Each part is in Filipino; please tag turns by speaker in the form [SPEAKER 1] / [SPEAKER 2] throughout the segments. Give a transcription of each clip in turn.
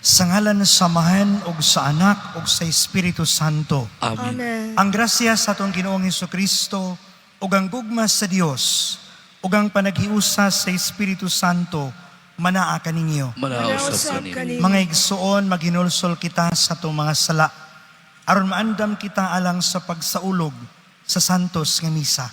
[SPEAKER 1] Sa ngalan ng Samahan ug sa Anak ug sa Espiritu Santo.
[SPEAKER 2] Amen.
[SPEAKER 3] Amen.
[SPEAKER 1] Ang grasya sa atong Ginoong Hesukristo ug ang gugma sa Dios ug ang panaghiusa sa Espiritu Santo manaa kaninyo.
[SPEAKER 2] Manausap kanimo.
[SPEAKER 1] Mga igsuon, maghinulsol kita sa atong mga sala aron maandam kita alang sa pagsaulog sa santos nga misa.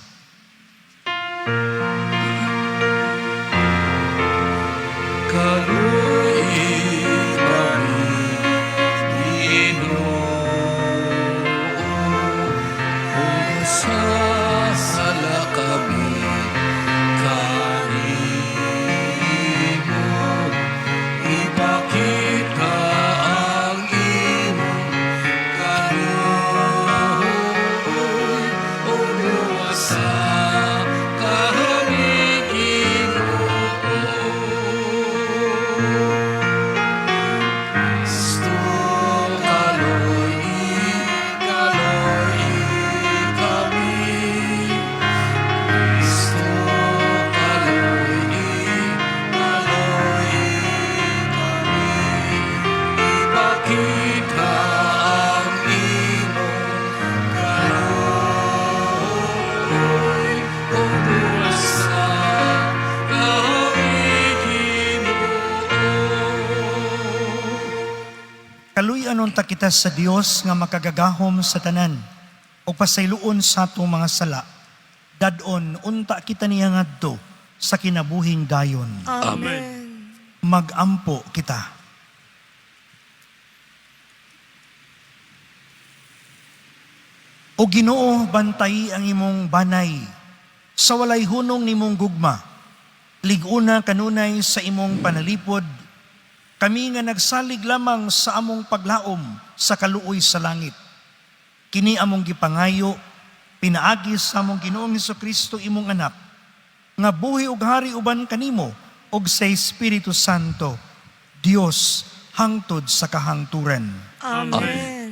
[SPEAKER 1] Kaluy-anon ta kita sa Dios nga makagagahom sa tanan o pasayloon sa atong mga sala. Dadon unta kita niya ngadto sa kinabuhing dayon.
[SPEAKER 3] Amen.
[SPEAKER 1] Magampo kita. O Ginoo, bantay ang imong banay sa walay hunong nimong gugma. Liguna kanunay sa imong panalipod. Kami nga nagsalig lamang sa among paglaom sa kaluoy sa langit. Kini among gipangayo, pinaagi sa among Ginoong Hesukristo imong anak, nga buhi ug hari uban kanimo ug sa Espiritu Santo, Dios hangtod sa kahangturan.
[SPEAKER 3] Amen.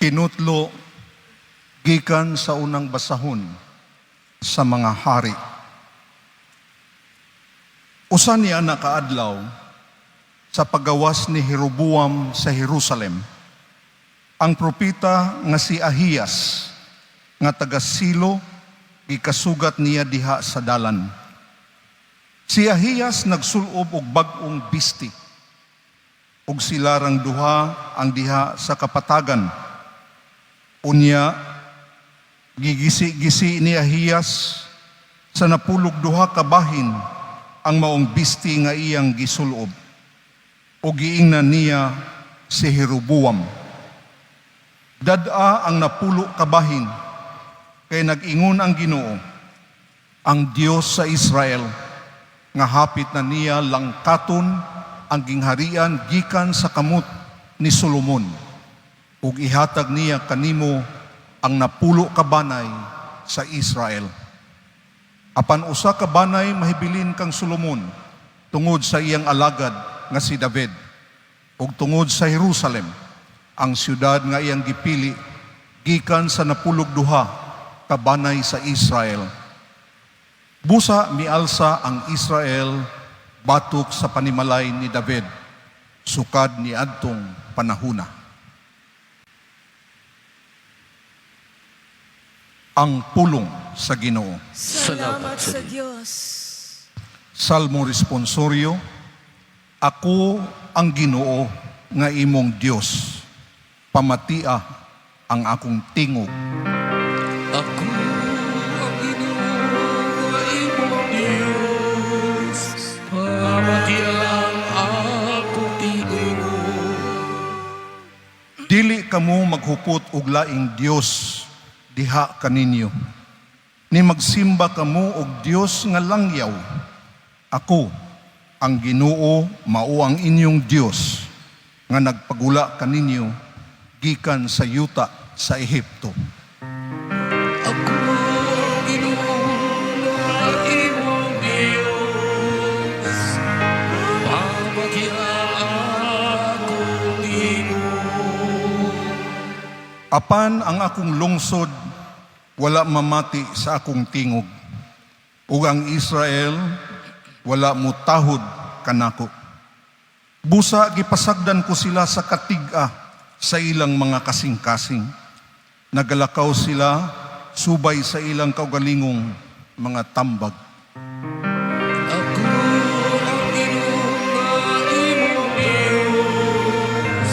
[SPEAKER 4] Kinutlo gikan sa unang basahon sa mga hari. Usa niya nakaadlaw sa paggawas ni Jeroboam sa Jerusalem, ang propeta nga si Ahiyas nga taga Silo gikasugat niya diha sa dalan. Si Ahiyas nagsulob og bag-ong bisti ug silarang duha ang diha sa kapatagan. Unya, gigisi-gisi ni Ahiyas sa napulog duha ka bahin ang maong bisti nga iyang gisulob. O giingnan niya si Jeroboam. Dada ang napulo ka bahin, kay nag-ingon ang Ginoo, ang Dios sa Israel, nga hapit na niya langkaton ang gingharian gikan sa kamot ni Solomon. Ug ihatag niya kanimo ang napulo ka banay sa Israel. Apan usa ka banay mahibilin kang Solomon tungod sa iyang alagad nga si David, ug tungod sa Jerusalem, ang siyudad nga iyang gipili gikan sa napulog duha ka banay sa Israel. Busa mialsa ang Israel batok sa panimalay ni David, sukad ni adtong panahuna. Ang pulong sa Ginoo.
[SPEAKER 3] Salamat sa Diyos.
[SPEAKER 4] Salmo responsorio, ako ang Ginoo nga imong Dios, pamatia ang akong tingog.
[SPEAKER 2] Ako ang Ginoo nga imong Diyos, pamatiang akong tingog.
[SPEAKER 4] Dili kamo maghupot og laing Dios diha kaninyo, ni magsimba kamo og Dios nga langyaw. Ako ang Ginoo mao ang inyong Dios nga nagpagula kaninyo gikan sa yuta sa Ehipto. Apan ang akong lungsod wala mamati sa akong tingog, ug ang Israel wala mutahod kanako. Busa gipasagdan ko sila sa katiga sa ilang mga kasing-kasing. Nagalakaw sila subay sa ilang kaugalingong mga tambag.
[SPEAKER 2] Ako ang Ginoo nga imong Dios,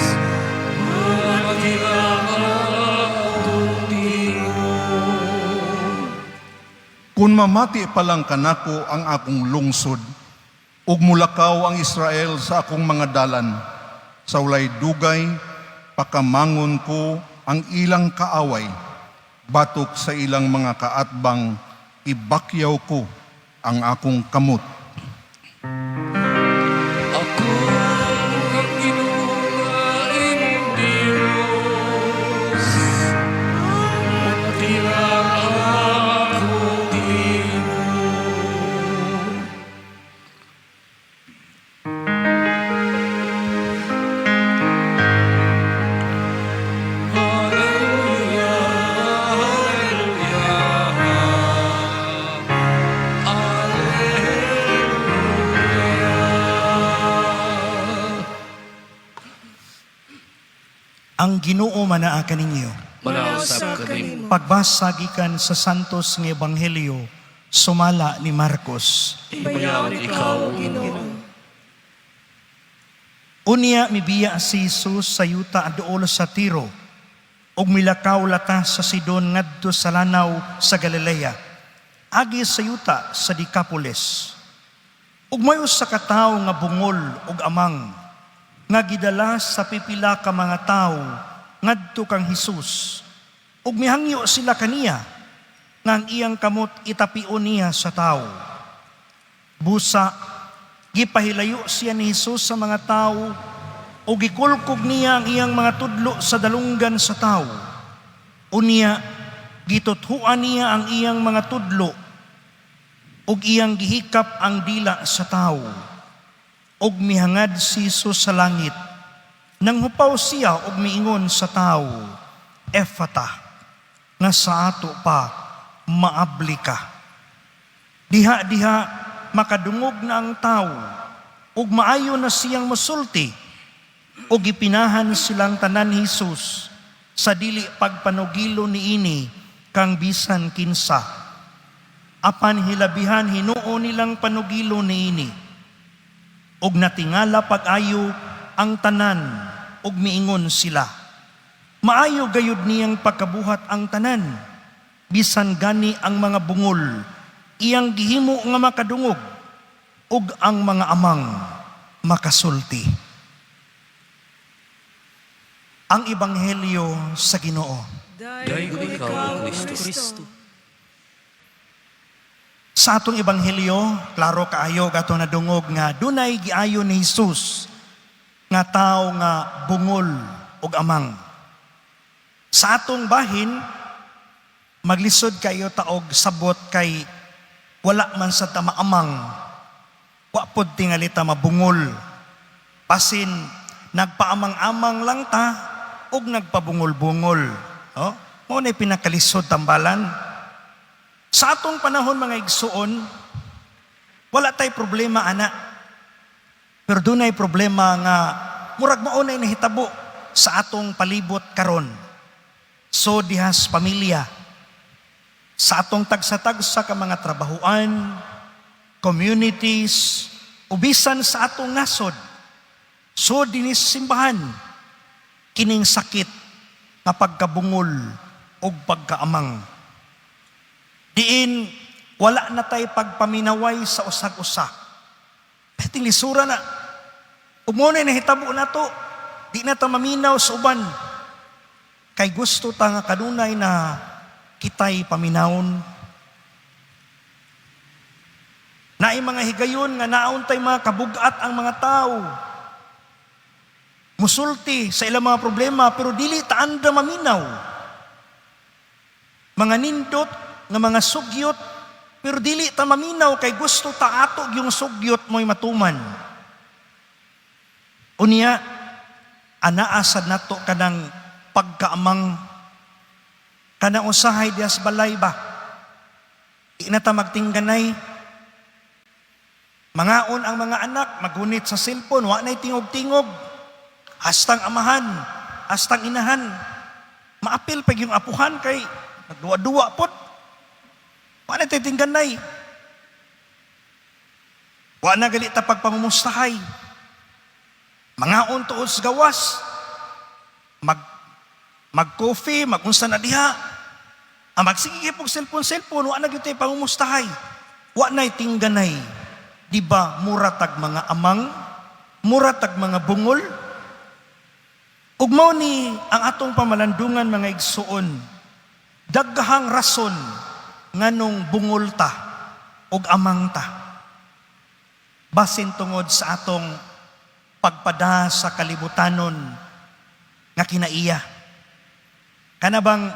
[SPEAKER 2] mamati lang akong tingog.
[SPEAKER 4] Kung mamati pa lang kanako ang akong lungsod, ug mulakaw ang Israel sa akong mga dalan, sa walay dugay, pakamangon ko ang ilang kaaway, batok sa ilang mga kaatbang, ibakyaw ko ang akong kamot.
[SPEAKER 2] Ako ang Ginoo nga imong Dios, mamati lang akong tingog. Hallelujah, hallelujah.
[SPEAKER 1] Ang Ginoo manaa kaninyo.
[SPEAKER 2] Manausap kanimo.
[SPEAKER 1] Pagbasa gikan sa santos nga ebanghelyo sumala ni Marcos.
[SPEAKER 2] Ibayawan ikaw, Ginoo.
[SPEAKER 1] Unya mibiya si Jesus sa yuta aduol sa Tiro ug milakaw lata sa Sidon ngadto sa lanaw sa Galilea. Agi sa yuta sa Decapolis. Ug may usa ka tawo nga bungol ug amang nga gidala sa pipila ka mga tawo ngadto kang Hesus. Ug mihangyo sila kaniya nga ang iyang kamot itapion niya sa tawo. Busa gipahilayo siya ni Hesus sa mga tawo o gikulkog niya ang iyang mga tudlo sa dalunggan sa tawo. Unya, gituthuan niya ang iyang mga tudlo o iyang gihikap ang dila sa tawo. Og mihangad si Hesus sa langit. Nang hupaw siya og miingon sa tawo, Ephata, nga sa ato pa maabli ka. Diha-diha makadungog na ang tao, ug maayo na siyang masulti, ug ipinahan silang tanan ni Hesus sa dili pagpanugilo niini kang bisan kinsa. Apan hilabihan hinuo nilang panugilo niini, ug natingala pag-ayo ang tanan, ug miingon sila, maayo gayud niyang pagkabuhat ang tanan, bisan gani ang mga bungol, iyang gihimo nga makadungog, ug ang mga amang makasulti. Ang Ebanghelyo sa Ginoo.
[SPEAKER 2] Dayon ikaw, Kristo.
[SPEAKER 1] Sa atong Ebanghelyo, klaro kaayo gato na dungog nga dunay giayo ni Hesus nga tao nga bungol ug amang. Sa atong bahin, maglisod kayo taog sabot kay wala man sa tamaamang, wa pod tingali ta mabungol. Pasin nagpaamang-amang lang ta ug nagpabungol-bungol. No? Mo na pinakalisod tambalan. Sa atong panahon mga igsuon, wala tay problema ana. Pero dunay problema nga murag maunay nahitabo sa atong palibot karon. So dihas pamilya, sa atong tagsa-tagsa ka mga trabahuan, communities, ubisan sa atong nasod. So dinis simbahan, kining sakit nga pagkabungol o pagkaamang. Diin, wala na tay pagpaminaway sa usag-usa. Peting lisura na. Umunay na hitabo na to, di na ta maminaw sa uban. Kay gusto ta nga kanunay na kitay paminawon. Naay mga higayon nga naon tay mga kabugat ang mga tao. Musulti sa ilang mga problema pero dili ta anda maminaw. Mga nindot nga mga sugyot pero dili ta maminaw kay gusto ta ato yung sugyot mo'y matuman. Unya, anaasad nato kanang pagkaamang Kanang usahay dias balay ba? Di na ta magtingganay. Mangaon ang mga anak, magunit sa cellphone, wa na'y tingog-tingog. Hastang amahan, hastang inahan. Maapil pag yung apuhan kay nagduwa-duwa pot. Wa na'y tingganay. Wa na galit ta pagpamumustahay. Mangaon tuod sa gawas. Mag-coffee, mag-unsa na diha. Magsige pog cellphone, wa na gyud tay pamumustahay. Wa na'y tingganay. Di ba muratag mga amang, muratag mga bungol? Ug mao ni ang atong pamalandungan mga igsuon, daghang rason nganong bungol ta ug amang ta. Basin tungod sa atong pagpada sa kalibutanon nga kinaiya. Kana bang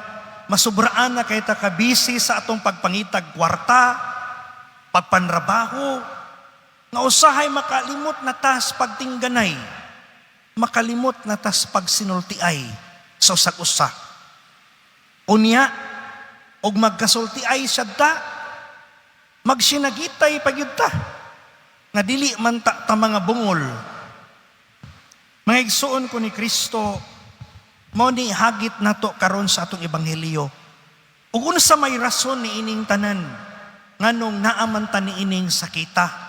[SPEAKER 1] masubraan na kay ta kabisi sa atong pagpangitag kwarta, pagpanrabaho, nga usahay makalimot na tas pagtingganay, makalimot na tas pagsinultiay sa usag-usa. Unya, og magkasultiay siya ta, magsinagitay pagyud ta, nga dili man ta mga bungol. Mga igsuon ko ni Kristo, mao ni hagit nato karon sa atong ebanghelyo. Ug unsa may rason ni ining tanan, nganong naaman ta ni ining sakita.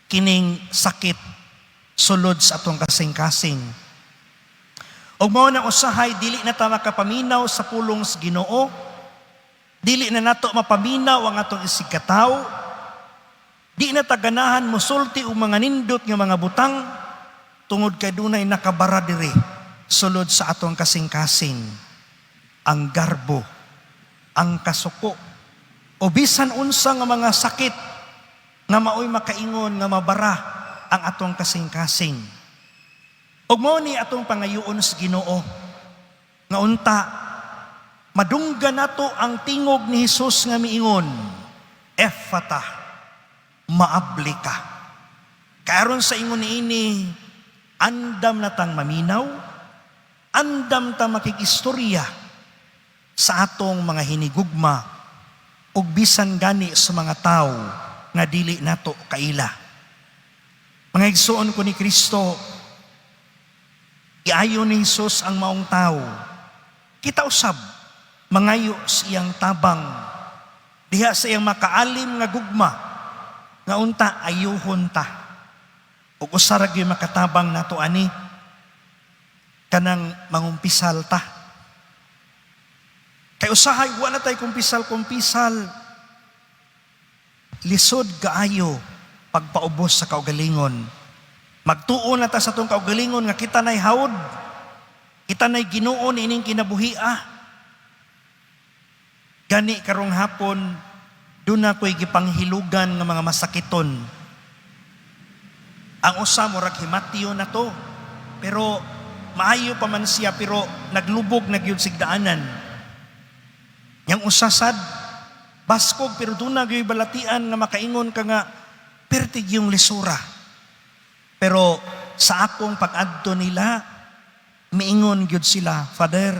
[SPEAKER 1] Kining sakit sulod sa atong kasing-kasing. Ug mao na usahay dili na ta makapaminaw sa pulong sa Ginoo. Dili na nato mapaminaw ang atong isigkataw. Di na ta ganahan mosulti og mga nindot nga mga butang tungod kay dunay nakabara diri sulod sa atong kasing-kasing. Ang garbo, ang kasuko, o bisan unsa nga mga sakit nga maoy makaingon nga mabara ang atong kasing-kasing. Ug mao ni atong pangayoon sa Ginoo nga unta madunggan nato ang tingog ni Hesus nga miingon, Ephata, maabli ka. Karon sa ingon niini, andam na tang maminaw, andam ta makikistorya sa atong mga hinigugma ug bisan gani sa mga tao nga dili nato kaila. Mga igsuon ko ni Kristo, iayo ni Jesus ang maong tao. Kita usab, mangayo siyang tabang, diha sa iyang makaalim nga gugma, nga unta ayuhon ta. Ug usarag yung makatabang nato ani, kanang mangumpisal ta. Kay usahay, wala tayo kumpisal, lisod kaayo pagpaubos sa kaugalingon. Magtuon na ta sa itong kaugalingon nga kita na'y hawod, kita na'y Ginoo ining kinabuhia. Gani karong hapon, doon ako'y gipanghilugan ng mga masakiton. Ang usa murag himatyo na to, pero maayo pa man siya, pero naglubog na gyud sigdaanan. Yang usasad, baskog pero doon na gyud balatian nga makaingon ka nga pertig yung lisura. Pero sa akong pag-adto nila, miingon gyud sila, Father,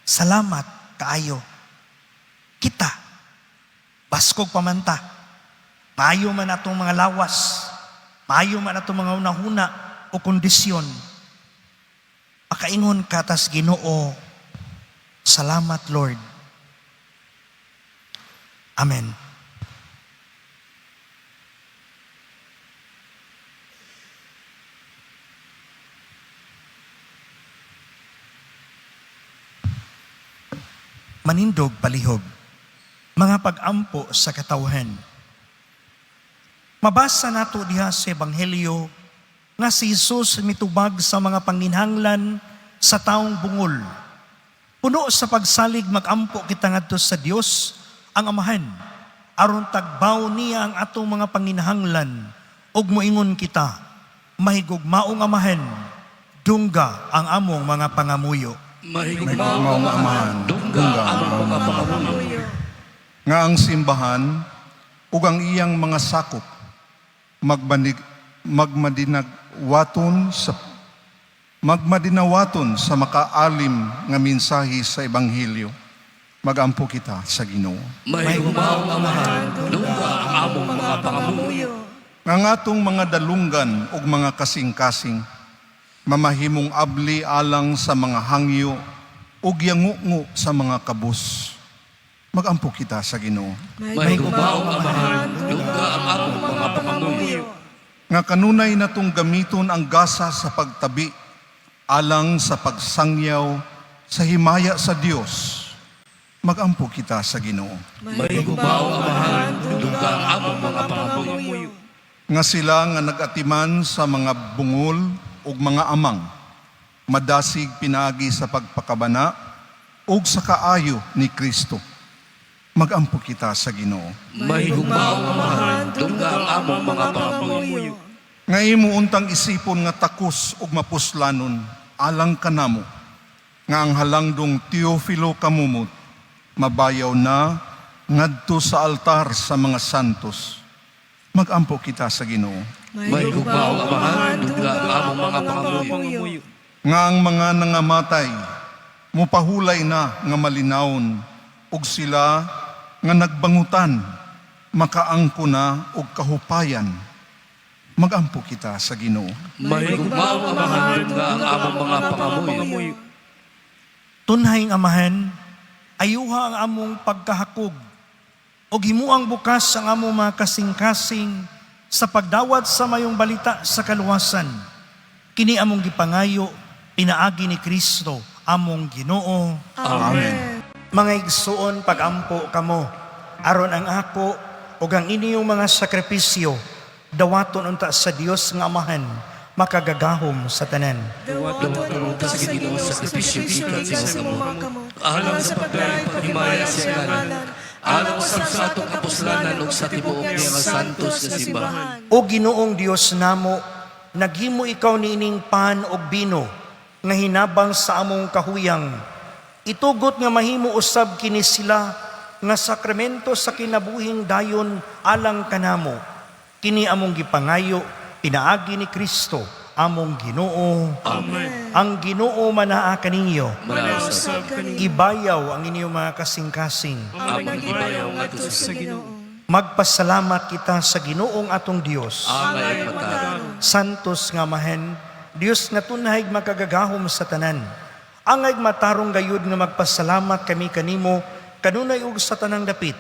[SPEAKER 1] salamat kaayo. Kita, baskog pamanta, maayo man atong mga lawas, maayo man atong mga unahuna o kondisyon. Makaingon ka tas Ginoo, salamat Lord. Amen. Manindog palihog, mga pag-ampo sa katawhan. Mabasa nato diha sa Ebanghelyo nga si Jesus mitubag sa mga panginhanglan sa taong bungol. Puno sa pagsalig mag-ampo kita ngadto sa Dios ang Amahan, aron tagbaw niya ang atong mga panginhanglan, ug moingon kita, mahigugmaong Amahan, dungga ang among mga pangamuyo.
[SPEAKER 2] Mahigugmaong Amahan, dungga ang mga pangamuyo.
[SPEAKER 4] Nga ang simbahan ug ang iyang mga sakop magmadinagwaton sa magmadinawaton sa makaalim nga mensahe sa Ebanghelyo. Magampo kita sa Ginoo.
[SPEAKER 2] May humaong amahan, dungga ang among mga pangamuyo.
[SPEAKER 4] Nga atong mga dalunggan ug mga kasing-kasing, mamahimong abli alang sa mga hangyo ug yangungo sa mga kabus. Magampo kita sa Ginoo.
[SPEAKER 2] May humaong amahan, dungga ang among mga pangamuyo.
[SPEAKER 4] Nga kanunay natong gamiton ang gasa sa pagtabi alang sa pagsangyaw sa himaya sa Dios. Magampo kita sa Ginoo.
[SPEAKER 2] May humaong amahan, dungga ang among mga pangamuyo.
[SPEAKER 4] Nga sila nga nagatiman sa mga bungol ug mga amang, madasig pinagi sa pagpakabana ug sa kaayo ni Kristo. Magampo kita sa Ginoo.
[SPEAKER 2] May humaong amahan, dungga ang among mga pangamuyo.
[SPEAKER 4] Nga imo untang isipon nga takos ug mapuslanon alang kanamo, nga ang halangdong Teofilo kamumot, mabayaw na ngadto sa altar sa mga santos. Magampo kita sa Ginoo.
[SPEAKER 2] May humaong amahan, dungga ang among mga pangamuyo.
[SPEAKER 4] Nga ang mga nangamatay, mupahulay na nga malinawon, ug sila nga nagbangutan, makaangko na og kahupayan. Magampo kita sa Ginoo.
[SPEAKER 2] May humaong amahan, dungga ang among mga pangamuyo.
[SPEAKER 1] Tunhayng amahan, ayuha ang among pagkahakog o himuang bukas ang among mga kasing-kasing sa pagdawat sa mayong balita sa kaluwasan. Kini among gipangayo, pinaagi ni Kristo, among Ginoo.
[SPEAKER 3] Amen.
[SPEAKER 1] Mga igsuon, pagampo kamo, aron ang ako o ang inyong mga sakripisyo, dawaton unta sa Dios nga amahan, makagagahom sa tanan.
[SPEAKER 3] Dawaton unta sa Ginoo sa sakripisyo gikan sa mga kamot.
[SPEAKER 2] Alang sa pagdayeg paghimaya sa ngalan, alang sa atong kapuslanan ug sa tibuok nga santos nga simbahan.
[SPEAKER 1] O Ginoong Dios namo, naghimo ikaw niining pan og bino, nga hinabang sa among kahuyang. Itugot nga mahimo usab kini sila, nga sakramento sa kinabuhing dayon alang kanamo. Kini among gipangayo, pinaagi ni Kristo, among Ginoo.
[SPEAKER 2] Amen.
[SPEAKER 1] Ang Ginoo manaa kaninyo,
[SPEAKER 2] Manasab
[SPEAKER 1] ibayaw ang inyong mga kasing-kasing.
[SPEAKER 2] among ibayaw ngadto sa Ginoo.
[SPEAKER 1] Magpasalamat kita sa Ginoong atong Dios.
[SPEAKER 2] Amay pataron.
[SPEAKER 1] Santos nga mahen, Dios nga tunahig makagagahom sa tanan. Angay matarong gayud nga magpasalamat kami kanimo, kanunay ug sa tanang dapit.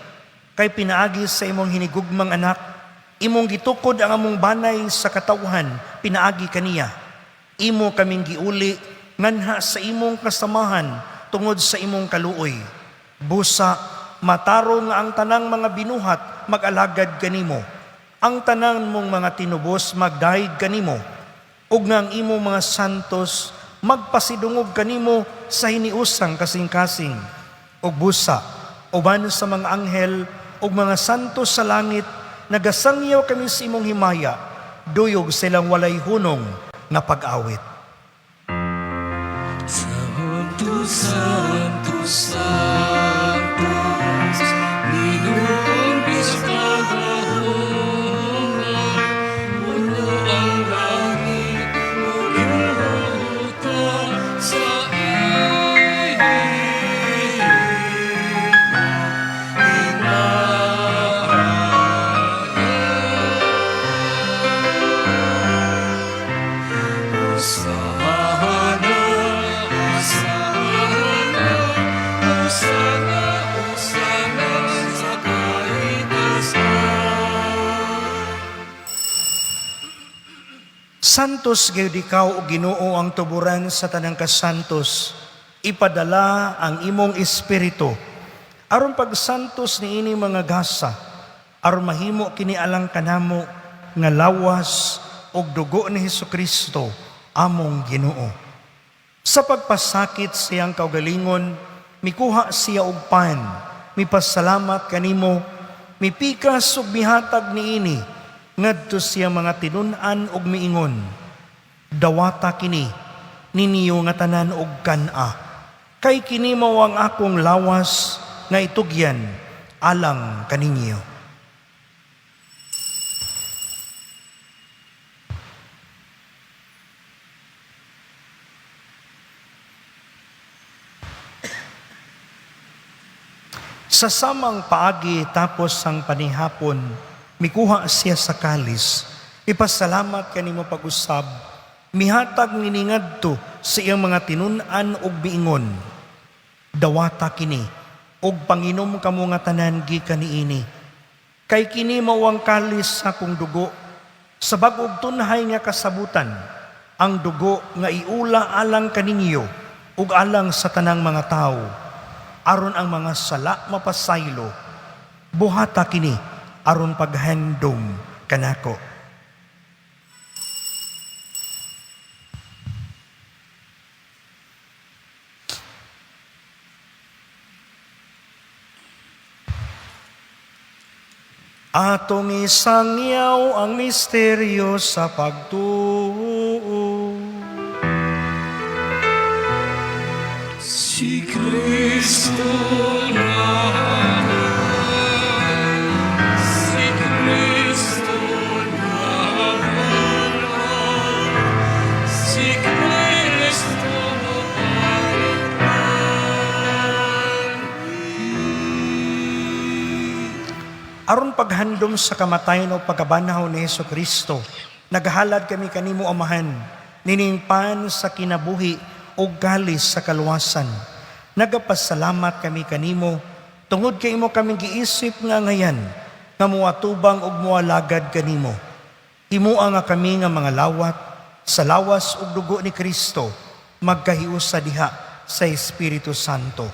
[SPEAKER 1] Kay pinaagi sa imong hinigugmang anak, imong gitukod ang among banay sa katawhan, pinaagi kaniya. Imo kaming giuli, nganha sa imong kasamahan, tungod sa imong kaluoy. Busa, matarong nga ang tanang mga binuhat, mag-alagad kanimo. Ang tanang mong mga tinubos, magdaig kanimo. Ug nga ang imong mga santos, magpasidungog kanimo sa hiniusang kasing-kasing. Ug busa, uban sa mga anghel, ug mga santos sa langit, nagasangyaw kami sa imong himaya, duyog silang walay hunong na pag-awit.
[SPEAKER 2] Santos, Santos, Santos, Ginoong Diyos kagahongan, puno ang langit, ug yuta sa
[SPEAKER 1] Santos gayud ikaw o Ginoo ang tuburan sa tanang kasantos, ipadala ang imong espiritu, aron pagsantos ni ini mga gasa, aron mahimo kini alang kanamo nga lawas og dugo ni Hesukristo, among Ginoo. Sa pagpasakit siyang kaugalingon, mikuha siya og pan, mipasalamat kanimo, mipikas og mihatag niini, ngadto siya mga tinun-an og miingon, dawata kini, ninyo nga tanan og kana, kay kini mao ang akong lawas nga itugyan alang kaninyo. Sa samang paagi tapos ang panihapon, mikuha siya sa kalis. Ipasalamat kanimo pag-usab, mihatag niningadto sa iyang mga tinun-an ug biingon. Dawata kini, ug panginom kamo nga tanan gikan niini. Kay kini mao ang kalis sa akong dugo, sa bag-og tunhay nga kasabutan, ang dugo nga iula alang kaninyo ug alang sa tanang mga tao, aron ang mga sala mapasaylo. Buhata kini aron paghandom kanako. Atong isangyaw ang misteryo sa pagtuo.
[SPEAKER 2] Si Kristo naman, si Kristo naman, si Kristo
[SPEAKER 1] Aron paghandom sa kamatayon o pagkabanaw ni Hesus Kristo, naghalad kami kanimo amahan, niningpan sa kinabuhi o galis sa kaluwasan. Nagapasalamat kami kanimo, tungod kay imo kaming giisip nga ngayan, nga muatubang og mualagad kanimo. Himua nga kami nga mga lawat, sa lawas ug dugo ni Kristo, magkahiusa diha sa Espiritu Santo.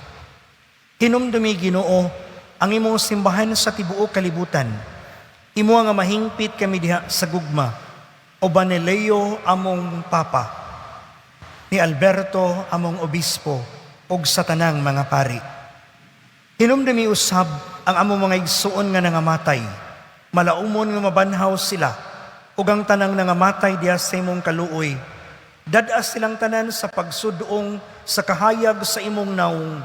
[SPEAKER 1] Hinumdumi Ginoo, ang imong simbahan sa tibuok kalibutan. Imo nga mahingpit kami diha sa gugma, o ba ni Leo among Papa, ni Alberto among Obispo, ug sa tanang mga pari. Hinumdumi usab ang among mga igsuon nga nangamatay, malaumon nga mabanhaw sila, ug ang tanang nangamatay diha sa imong kaluoy. Dadas silang tanan sa pagsudong sa kahayag sa imong naong.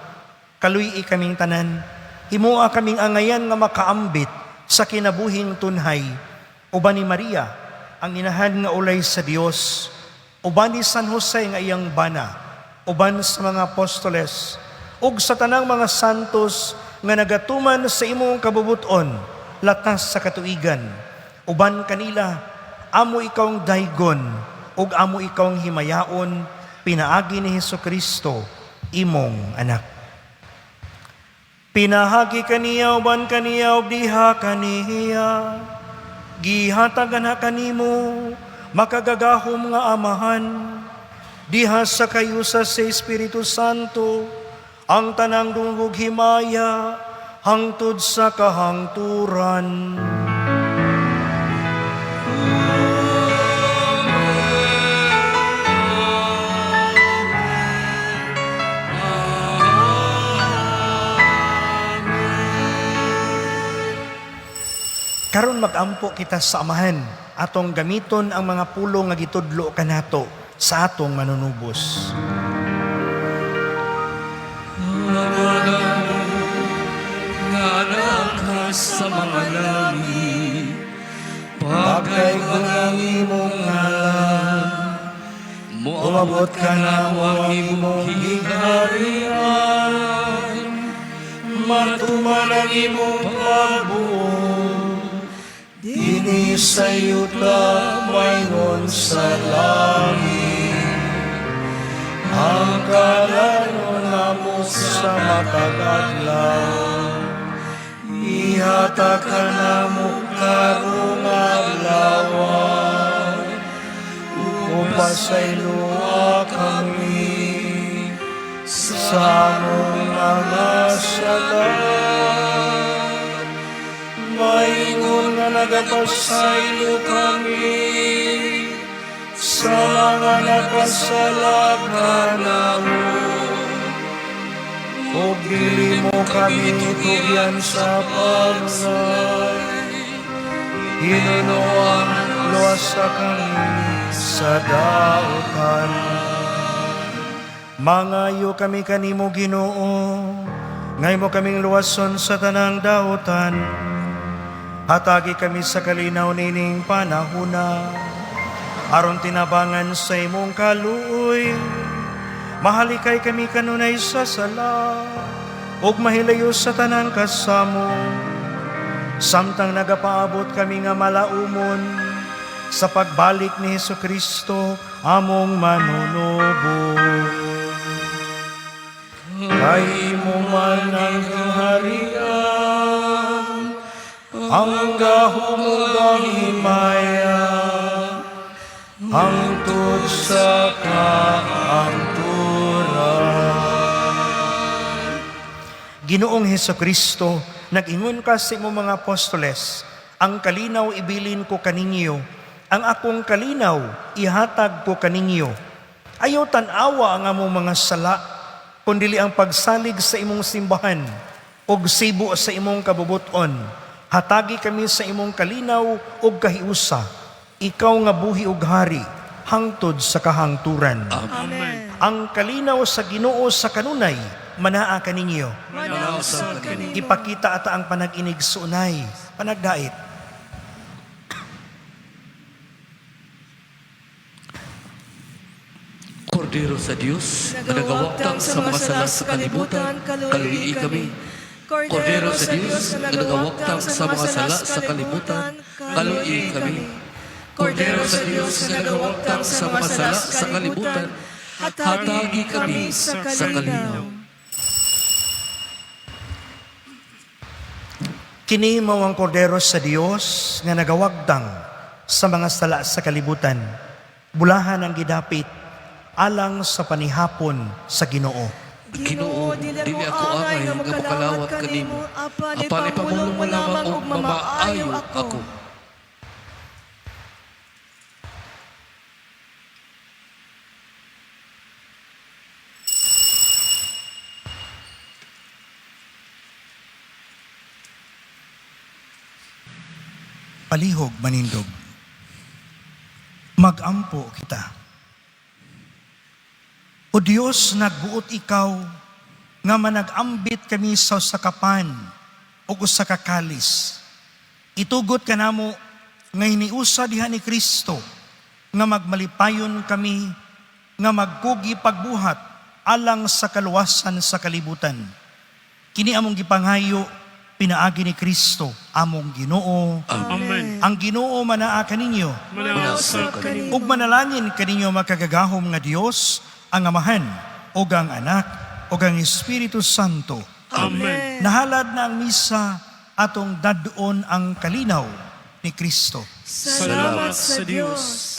[SPEAKER 1] Kaluy kaming tanan, himua kaming angayan nga makaambit sa kinabuhing tunhay. Uban ni Maria, ang inahan nga ulay sa Dios, uban ni San Jose nga iyang bana, uban sa mga apostoles, ug sa tanang mga santos nga nagatuman sa imong kabubuton, latas sa katuigan. Uban kanila, amo ikawng daygon, ug amo ikawng himayaon, pinaagi ni Hesukristo, imong anak. Pinahagi kaniya uban kaniya ug diha kaniya, gihatagan kanimo makagagahom nga amahan, diha sa kayusa sa Espiritu Santo, ang tanang dungog himaya hangtod sa kahangturan. Karon magampo kita sa amahan, atong gamiton ang mga pulo nga gitudlo kanato sa atong manunubos.
[SPEAKER 2] Ngalan ka sa mga langit,
[SPEAKER 1] Pagkaigon ang imong ngalan,
[SPEAKER 2] umabot ka na ang imong hinarian,
[SPEAKER 1] matuman ang imong pagbuo, dini sa yuta mayroon sa langit. Ang kalanon namo sa matag-adlaw, ihatag ka namo karong adlaw. Upasayloa kami sa among mga sala, maingon nga nagapasaylo kami sa mga nakasala kanamo. O dili mo kami tugyan sa pagsay, hinunuan luwasa kami sa dautan. Mangayo kami kanimo Ginoo, ngay mo kaming luwason sa tanang dautan. Hatagi kami sa kalinaw nining panahuna, aron tinabangan sa imong kaluoy. Mahalikay kami kanunay sa sala, ug mahilayo sa tanan kasamo. Samtang nagapaabot kami nga malaumon sa pagbalik ni Hesukristo among manunubos. Kay mo man ang harian, ang gahumugang himaya, hangtod sa kaangturan. Ginoong Hesukristo, nag-ingon ka sa imong mga apostoles, ang kalinaw ibilin ko kaninyo, ang akong kalinaw ihatag ko kaninyo. Ayaw tan-awa ang among mga sala, kundili ang pagsalig sa imong simbahan, og sibo sa imong kabubuton. Hatagi kami sa imong kalinaw og kahiusa, ikaw nga buhi ug hari, hangtod sa kahangturan.
[SPEAKER 3] Amen.
[SPEAKER 1] Ang kalinaw sa Ginoo sa kanunay, manaa kaninyo.
[SPEAKER 3] Manaw sa kaninyo.
[SPEAKER 1] Ipakita ata ang panag-inig sa unay, panagdait.
[SPEAKER 2] Kordero sa Diyos, na nagawagtang sa mga sala sa kalibutan, kaluii kami. Kordero sa Diyos, na nagawagtang sa mga sala sa kalibutan, kaluii kami. Kordero sa Diyos, na nagawagtang sa mga sala sa kalibutan, hatagi kami sa kalinaw.
[SPEAKER 1] Kini mao ang kordero sa Dios nga nagawagtang sa mga sala sa kalibutan. Bulahan ang gidapit alang sa panihapon sa Ginoo.
[SPEAKER 2] Ginoo, dili ako angay nga makalawat kanimo. Apan ipamulong mo lamang og mamaayo ako.
[SPEAKER 1] Palihog manindog. Magampo kita. O Diyos, nagbuot ikaw nga managambit kami sa sakapan o sa kakalis. Itugot ka namo nga hiniusa diha ni Kristo nga magmalipayon kami nga magkugi pagbuhat alang sa kaluwasan sa kalibutan. Kini among gipanghayo pinaagi ni Kristo among Ginoo.
[SPEAKER 3] Amen.
[SPEAKER 1] Ang Ginoo manaa kaninyo
[SPEAKER 3] Manaw sa kaninyo.
[SPEAKER 1] ug manalangin kaninyo makagagahom nga Dios, ang Amahan, o ang Anak, o ang Espiritu Santo.
[SPEAKER 3] Amen.
[SPEAKER 1] Nahalad na ang misa atong dadon ang kalinaw ni Kristo.
[SPEAKER 3] Salamat sa Diyos.